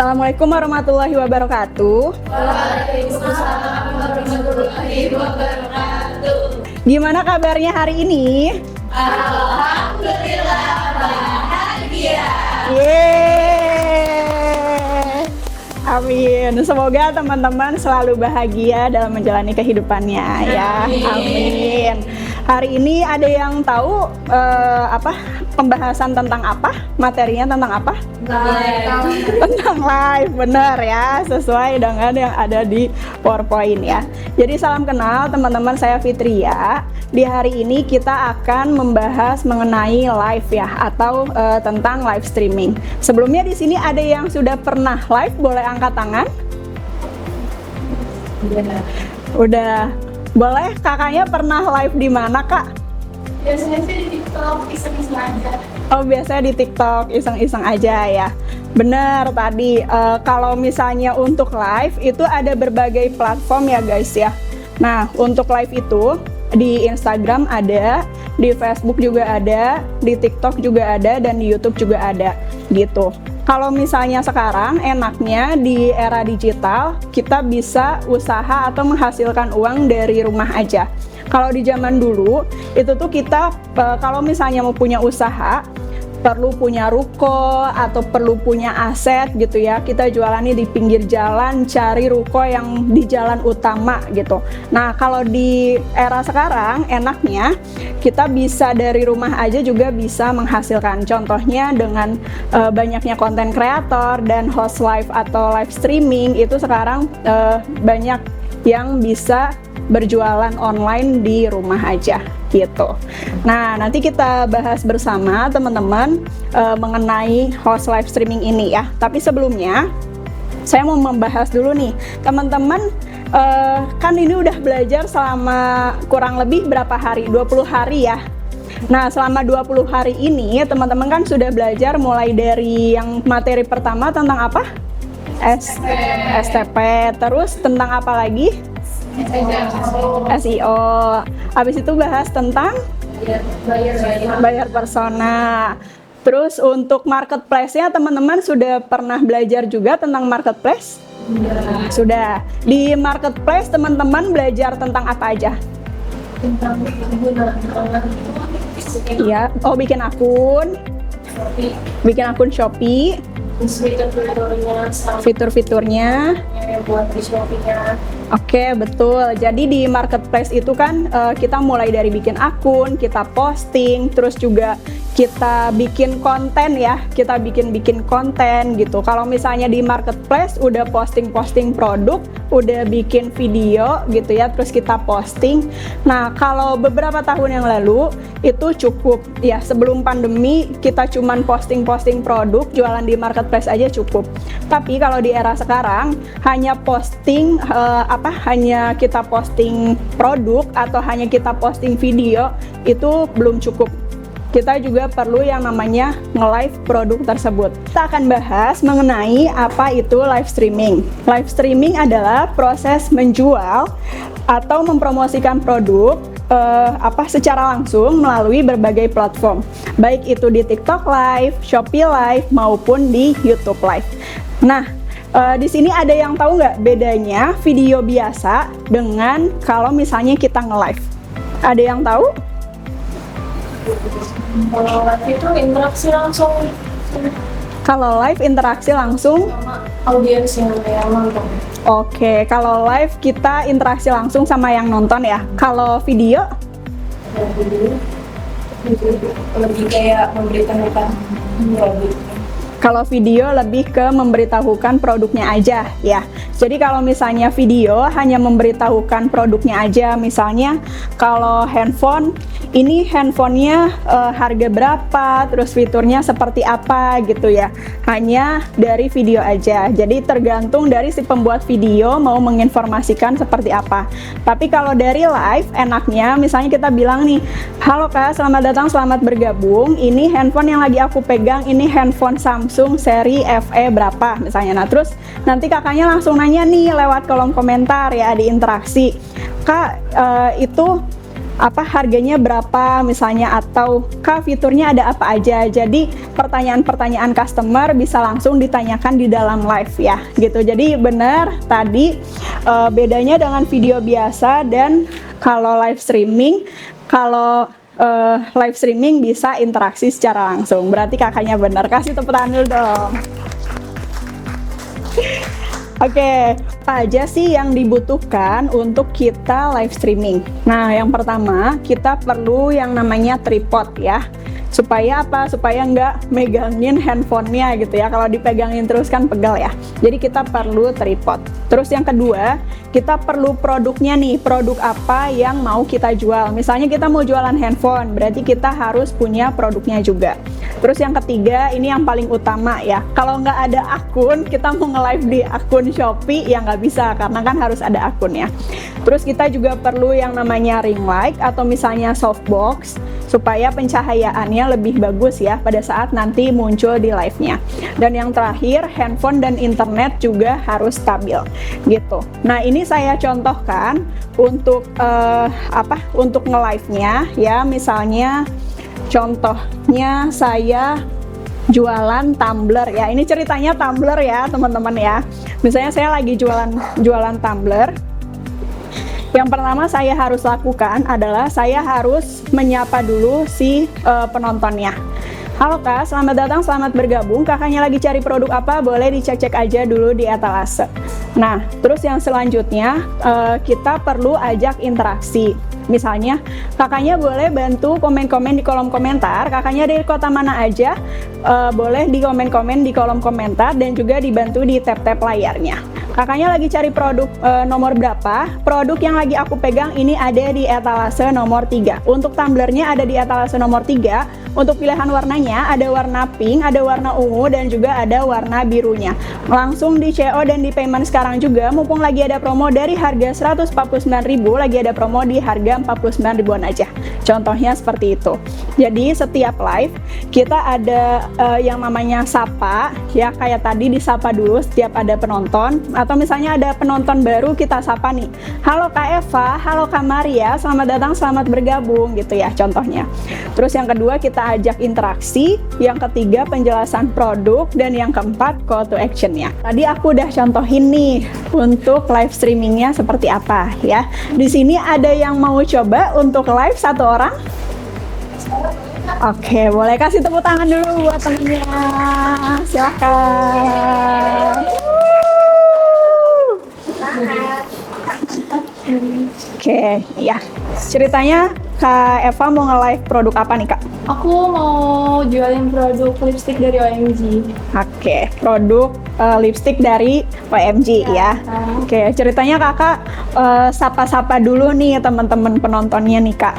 Assalamualaikum warahmatullahi wabarakatuh. Waalaikumsalam warahmatullahi wabarakatuh. Gimana kabarnya hari ini? Alhamdulillah bahagia. Yeay. Amin. Semoga teman-teman selalu bahagia dalam menjalani kehidupannya ya. Amin. Hari ini ada yang tahu pembahasan tentang apa? Materinya tentang apa? Tentang live, benar ya, sesuai dengan yang ada di PowerPoint ya. Jadi salam kenal teman-teman, saya Fitria. Di hari ini kita akan membahas mengenai live ya, atau tentang live streaming. Sebelumnya di sini ada yang sudah pernah live, boleh angkat tangan? Udah. Boleh, kakaknya pernah live di mana, Kak? Biasanya sih di TikTok iseng-iseng aja. Oh, biasanya di TikTok iseng-iseng aja ya. Bener tadi, kalau misalnya untuk live itu ada berbagai platform ya guys ya. Nah, untuk live itu di Instagram ada, di Facebook juga ada, di TikTok juga ada, dan di YouTube juga ada gitu. Kalau misalnya sekarang enaknya di era digital kita bisa usaha atau menghasilkan uang dari rumah aja. Kalau di zaman dulu itu tuh kita kalau misalnya mau punya usaha perlu punya ruko atau perlu punya aset gitu ya. Kita jualannya di pinggir jalan, cari ruko yang di jalan utama gitu. Nah, kalau di era sekarang enaknya kita bisa dari rumah aja juga bisa menghasilkan. Contohnya dengan banyaknya konten kreator dan host live atau live streaming itu sekarang banyak yang bisa berjualan online di rumah aja gitu. Nah, nanti kita bahas bersama teman-teman mengenai host live streaming ini ya. Tapi sebelumnya saya mau membahas dulu nih, teman-teman kan ini udah belajar selama kurang lebih berapa hari? 20 hari ya. Nah, selama 20 hari ini teman-teman kan sudah belajar mulai dari yang materi pertama tentang apa? STP. Terus tentang apa lagi? SEO. Habis itu bahas tentang bayar persona. Terus untuk marketplace-nya teman-teman sudah pernah belajar juga tentang marketplace? Sudah. Di marketplace teman-teman belajar tentang apa aja? Tentang penggunaan Iya. Oh, bikin akun. Bikin akun Shopee. Fitur-fiturnya buat di Shopee-nya. Oke, betul. Jadi di marketplace itu kan kita mulai dari bikin akun, kita posting, terus juga kita bikin konten ya, kita bikin konten gitu. Kalau misalnya di marketplace udah posting produk, udah bikin video gitu ya, terus kita posting. Nah, kalau beberapa tahun yang lalu itu cukup ya, sebelum pandemi kita cuman posting produk, jualan di marketplace aja cukup. Tapi kalau di era sekarang hanya posting hanya kita posting produk atau hanya kita posting video itu belum cukup. Kita juga perlu yang namanya nge-live produk tersebut. Kita akan bahas mengenai apa itu live streaming. Live streaming adalah proses menjual atau mempromosikan produk secara langsung melalui berbagai platform. Baik itu di TikTok Live, Shopee Live maupun di YouTube Live. Nah, di sini ada yang tahu nggak bedanya video biasa dengan kalau misalnya kita nge-live? Ada yang tahu? Kalau live itu interaksi langsung Kalau live interaksi langsung sama audiens yang nonton. Oke, kalau live kita interaksi langsung sama yang nonton ya. Kalau video? Lebih kayak memberitahukan produk. Kalau video lebih ke memberitahukan produknya aja ya. Jadi kalau misalnya video hanya memberitahukan produknya aja, misalnya kalau handphone, ini handphonenya harga berapa, terus fiturnya seperti apa gitu ya. Hanya dari video aja. Jadi tergantung dari si pembuat video mau menginformasikan seperti apa. Tapi kalau dari live, enaknya misalnya kita bilang nih, halo Kak, selamat datang, selamat bergabung. Ini handphone yang lagi aku pegang, ini handphone Samsung seri FE berapa misalnya. Nah, terus nanti kakaknya langsung nanya nih lewat kolom komentar ya, di interaksi. Kak, itu harganya berapa misalnya, atau Kak fiturnya ada apa aja. Jadi pertanyaan-pertanyaan customer bisa langsung ditanyakan di dalam live ya gitu. Jadi benar tadi bedanya dengan video biasa, dan kalau live streaming bisa interaksi secara langsung. Berarti kakaknya benar. Kasih tepuk tangan dulu dong. Oke, apa aja sih yang dibutuhkan untuk kita live streaming? Nah, yang pertama kita perlu yang namanya tripod ya. Supaya apa? Supaya nggak megangin handphonenya gitu ya. Kalau dipegangin terus kan pegal ya. Jadi kita perlu tripod. Terus yang kedua, kita perlu produknya nih. Produk apa yang mau kita jual? Misalnya kita mau jualan handphone, berarti kita harus punya produknya juga. Terus yang ketiga, ini yang paling utama ya. Kalau nggak ada akun, kita mau nge-live di akun Shopee, ya nggak bisa, karena kan harus ada akunnya. Terus kita juga perlu yang namanya ring light atau misalnya softbox, supaya pencahayaannya lebih bagus ya pada saat nanti muncul di live-nya. Dan yang terakhir, handphone dan internet juga harus stabil gitu. Nah, ini saya contohkan untuk untuk nge-live-nya ya. Misalnya contohnya saya jualan tumbler ya. Ini ceritanya tumbler ya, teman-teman ya. Misalnya saya lagi jualan tumbler. Yang pertama saya harus lakukan adalah saya harus menyapa dulu si penontonnya. Halo Kak, selamat datang, selamat bergabung. Kakaknya lagi cari produk apa? Boleh dicek-cek aja dulu di etalase. Nah, terus yang selanjutnya kita perlu ajak interaksi. Misalnya, kakaknya boleh bantu komen-komen di kolom komentar. Kakaknya dari kota mana aja? Boleh di komen-komen di kolom komentar, dan juga dibantu di tap-tap layarnya. Kakaknya lagi cari produk nomor berapa? Produk yang lagi aku pegang ini ada di etalase nomor 3. Untuk tumblernya ada di etalase nomor 3. Untuk pilihan warnanya ada warna pink, ada warna ungu, dan juga ada warna birunya. Langsung di CO dan di payment sekarang juga, mumpung lagi ada promo dari harga 149.000, lagi ada promo di harga 49.000-an aja. Contohnya seperti itu. Jadi setiap live kita ada yang namanya sapa ya, kayak tadi disapa dulu setiap ada penonton, atau misalnya ada penonton baru kita sapa nih. Halo Kak Eva, halo Kak Maria, selamat datang, selamat bergabung gitu ya contohnya. Terus yang kedua kita ajak interaksi, yang ketiga penjelasan produk, dan yang keempat call to action-nya. Tadi aku udah contohin nih untuk live streamingnya seperti apa ya. Di sini ada yang mau coba untuk live satu orang? Oke, boleh kasih tepuk tangan dulu buat temennya. Silakan. Oke, ya. Ceritanya Kak Eva mau nge-live produk apa nih Kak? Aku mau jualin produk lipstick dari OMG. Oke, produk lipstick dari OMG ya. Oke, ceritanya kakak sapa-sapa dulu nih teman-teman penontonnya nih Kak.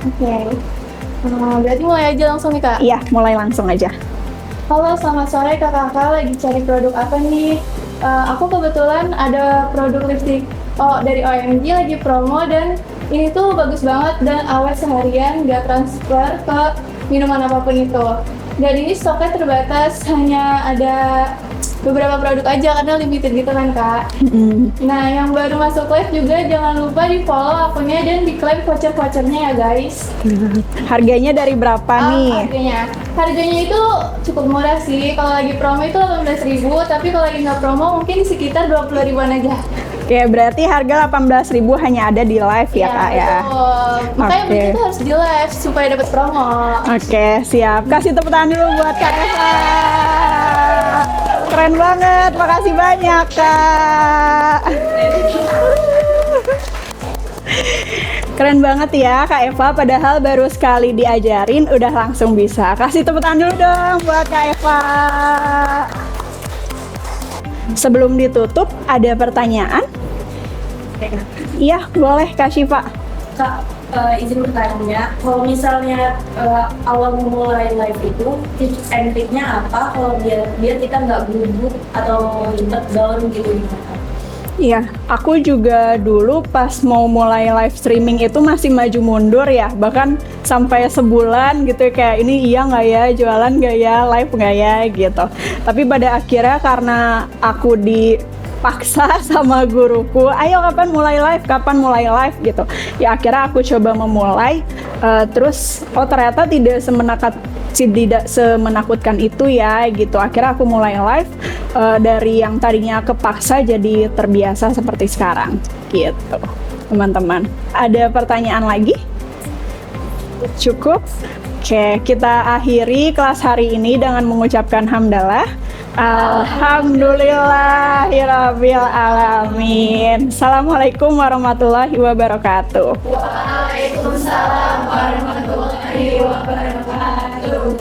Oke. Berarti mulai aja langsung nih Kak? Iya, mulai langsung aja. Halo, selamat sore kakak-kakak, lagi cari produk apa nih? Aku kebetulan ada produk lipstick dari OMG lagi promo, dan ini tuh bagus banget dan awet seharian, gak transfer ke minuman apapun itu. Dan ini stoknya terbatas, hanya ada beberapa produk aja karena limited gitu kan Kak. Nah, yang baru masuk live juga jangan lupa di follow akunnya dan diklaim voucher-vouchernya ya guys. Harganya dari berapa nih? Harganya itu cukup murah sih. Kalau lagi promo itu 18.000, tapi kalau lagi nggak promo mungkin sekitar 20.000-an aja. Oke, berarti harga 18.000 hanya ada di live ya Kak ya? Betul. Makanya beli itu harus di live supaya dapat promo. Oke, siap. Kasih tepuk tangan dulu buat Kak Eva. Keren banget, makasih banyak Kak. Keren banget ya Kak Eva, padahal baru sekali diajarin udah langsung bisa. Kasih tepuk tangan dulu dong buat Kak Eva. Sebelum ditutup, ada pertanyaan? Iya, boleh Kak Syifa. Kak, izin bertanya, kalau misalnya awal memulai live itu, tips and triknya apa kalau biar kita nggak gugup atau down gitu gimana? Iya, aku juga dulu pas mau mulai live streaming itu masih maju mundur ya, bahkan sampai sebulan gitu kayak ini iya nggak ya, jualan nggak ya, live nggak ya gitu. Tapi pada akhirnya karena aku dipaksa sama guruku, ayo kapan mulai live gitu. Ya akhirnya aku coba memulai, terus ternyata tidak semenakutkan itu ya gitu. Akhirnya aku mulai live, dari yang tadinya kepaksa jadi terbiasa seperti sekarang gitu teman-teman. Ada pertanyaan lagi? Cukup? Oke, kita akhiri kelas hari ini dengan mengucapkan hamdalah. Alhamdulillahirabbil alamin. Assalamualaikum warahmatullahi wabarakatuh. Waalaikumsalam warahmatullahi wabarakatuh.